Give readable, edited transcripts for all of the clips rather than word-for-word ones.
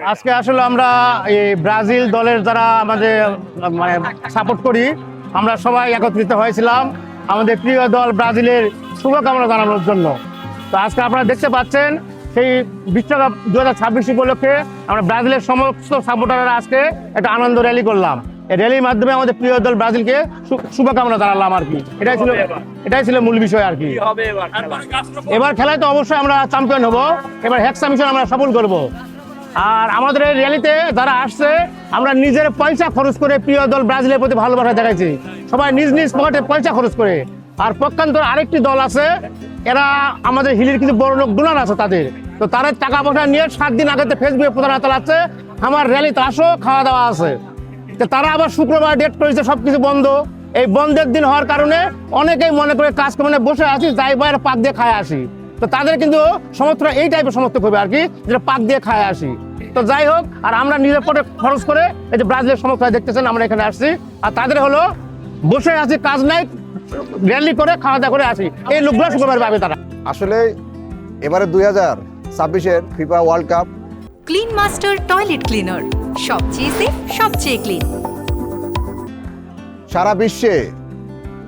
আজকে আসলে আমরা এই ব্রাজিল দলের যারা আমাদের মানে সাপোর্ট করি, আমরা সবাই একত্রিত হয়েছিলাম আমাদের প্রিয় দল ব্রাজিলের শুভকামনা জানানোর জন্য। তো আজকে আপনারা দেখতে পাচ্ছেন সেই বিশ্বকাপ 2026 উপলক্ষে আমরা ব্রাজিলের সমস্ত সাপোর্টাররা আজকে একটা আনন্দ র্যালি করলাম। এই র্যালির মাধ্যমে আমাদের প্রিয় দল ব্রাজিলকে শুভকামনা জানালাম আর কি। এটাই ছিল মূল বিষয় আর কি। এবার খেলায় তো অবশ্যই আমরা চ্যাম্পিয়ন হব, এবার হেক্সা মিশন আমরা সফল করব। আর আমাদের এই র্যালিতে যারা আসছে, আমরা নিজের পয়সা খরচ করে প্রিয় দল ব্রাজিলের প্রতি ভালোবাসা দেখাইছি, সবাই নিজ নিজ পকেটে পয়সা খরচ করে। আর পক্ষান্তর আরেকটি দল আছে, এরা আমাদের হিলির কিছু বড় লোক ডোনার আছে তাদের, তো তারা টাকা পয়সা নিয়ে 7 দিন আগে ফেসবুকে প্রচারণা চালাচ্ছে আমার র্যালিতে আসো, খাওয়া দাওয়া আছে। তো তারা আবার শুক্রবার ডেট করেছে, সবকিছু বন্ধ। এই বন্ধের দিন হওয়ার কারণে অনেকেই মনে করে কাজ করে বসে আছি, যাই বাইরে পাক দিয়ে খায় আসি। তো তাদের কিন্তু সমর্থকরা এই টাইপের সমর্থক হবে আর কি, যেটা পাক দিয়ে খায় আসি। তো যাই হোক, আর আমরা নিজের পরে খরচ করে এই যে ব্রাজিলের সমর্থকরা দেখতেছেন আমরা এখানে আসছি, আর তাদের হলো বসে আছি, কাজ নাই, র্যালি করে খাওয়া দাওয়া করে আসি। এই লোকগুলো শুক্রবার পাবে তারা। আসলে এবারে 2026-এর FIFA world cup clean master toilet cleaner, সবচেয়ে সেফ, সবচেয়ে ক্লিন। সারা বিশ্বে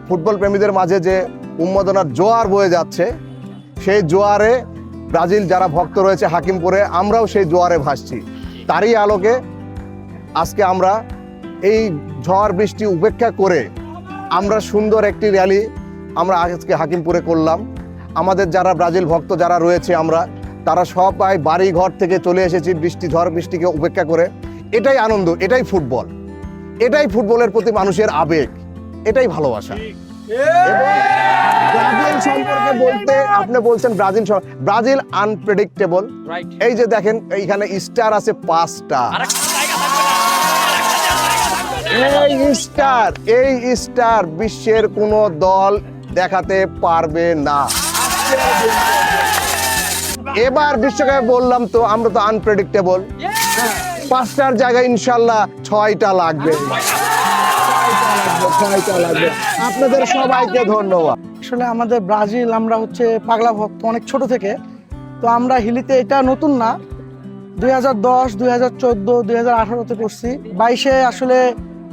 ফুটবল প্রেমীদের মাঝে যে উন্মাদনার জোয়ার বয়ে যাচ্ছে, সেই জোয়ারে ব্রাজিল যারা ভক্ত রয়েছে হাকিমপুরে, আমরাও সেই জোয়ারে ভাসছি। তারই আলোকে আজকে আমরা এই ঝড় বৃষ্টি উপেক্ষা করে আমরা সুন্দর একটি র্যালি আমরা আজকে হাকিমপুরে করলাম। আমাদের যারা ব্রাজিল ভক্ত যারা রয়েছে আমরা, তারা সবাই বাড়ি ঘর থেকে চলে এসেছি বৃষ্টি ঝড় বৃষ্টিকে উপেক্ষা করে। এটাই আনন্দ, এটাই ফুটবল, এটাই ফুটবলের প্রতি মানুষের আবেগ, এটাই ভালোবাসা। ব্রাজিল সম্পর্কে বলতে আপনি বলছেন ব্রাজিল আনপ্রেডিক্টেবল। এই যে দেখেন এইখানে স্টার আছে 5টা। এই স্টার বিশ্বের কোনো দল দেখাতে পারবে না। এবার বিশ্বকাপে বললাম তো আমরা তো আনপ্রেডিক্টেবল। 5টার জায়গায় ইনশাল্লাহ 6টা লাগবে। আপনাদের সবাইকে ধন্যবাদ। আসলে আমাদের ব্রাজিল, আমরা হচ্ছে পাগলা ভক্ত অনেক ছোট থেকে। তো আমরা হিলিতে এটা নতুন না, 2010, 2014, 2018-তে করছি, 22-এ আসলে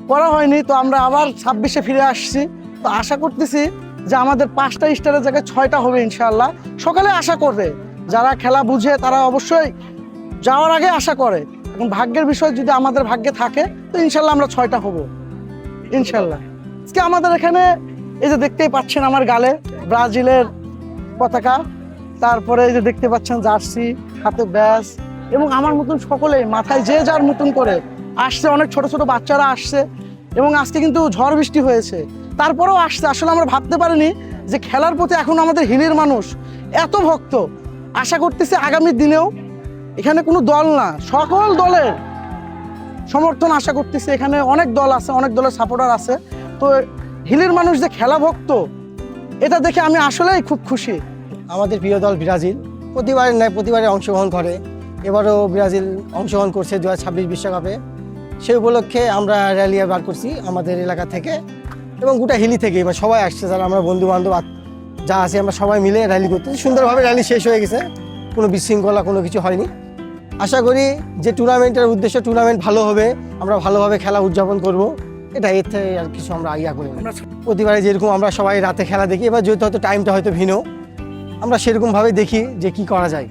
করা হয়নি। তো আমরা আবার 26-এ ফিরে আসছি। তো আশা করতেছি যে আমাদের 5টা স্টারের জায়গায় 6টা হবে ইনশাআল্লাহ। সকালে আশা করবে, যারা খেলা বুঝে তারা অবশ্যই যাওয়ার আগে আশা করে। এবং ভাগ্যের বিষয় যদি আমাদের ভাগ্যে থাকে তো ইনশাল্লাহ আমরা 6টা হব ইনশাল্লাহ। আজকে আমাদের এখানে এই যে দেখতেই পাচ্ছেন আমার গালে ব্রাজিলের পতাকা, তারপরে এই যে দেখতে পাচ্ছেন জার্সি, হাতে ব্যাস, এবং আমার মতন সকলে মাথায় যে যার মতন করে আসছে। অনেক ছোট ছোট বাচ্চারা আসছে, এবং আজকে কিন্তু ঝড় বৃষ্টি হয়েছে, তারপরেও আসছে। আসলে আমরা ভাবতে পারিনি যে খেলার প্রতি এখন আমাদের হিলির মানুষ এত ভক্ত। আশা করতেছি আগামী দিনেও এখানে কোনো দল না, সকল দলের সমর্থন আশা করতেছি। এখানে অনেক দল আছে, অনেক দলের সাপোর্টার আছে। তো হিলির মানুষ যে খেলা ভক্ত, এটা দেখে আমি আসলেই খুব খুশি। আমাদের প্রিয় দল ব্রাজিল প্রতিবারের ন্যায় প্রতিবারে অংশগ্রহণ করে। এবারও ব্রাজিল অংশগ্রহণ করছে 2026 বিশ্বকাপে। সেই উপলক্ষে আমরা র্যালি বার করছি আমাদের এলাকা থেকে এবং গোটা হিলি থেকে। এবার সবাই আসছে, যারা আমরা বন্ধু বান্ধব যা আছে আমরা সবাই মিলে র্যালি করতেছি। সুন্দরভাবে র্যালি শেষ হয়ে গেছে, কোনো বিশৃঙ্খলা কোনো কিছু হয়নি। আশা করি যে টুর্নামেন্টের উদ্দেশ্য, টুর্নামেন্ট ভালো হবে, আমরা ভালোভাবে খেলা উদযাপন করব, এটা এর থেকে আর কিছু আমরা ইয়া করি না। প্রতিবারে যেরকম আমরা সবাই রাতে খেলা দেখি, এবার যেহেতু হয়তো টাইমটা হয়তো ভিন্ন, আমরা সেরকমভাবে দেখি যে কি করা যায়।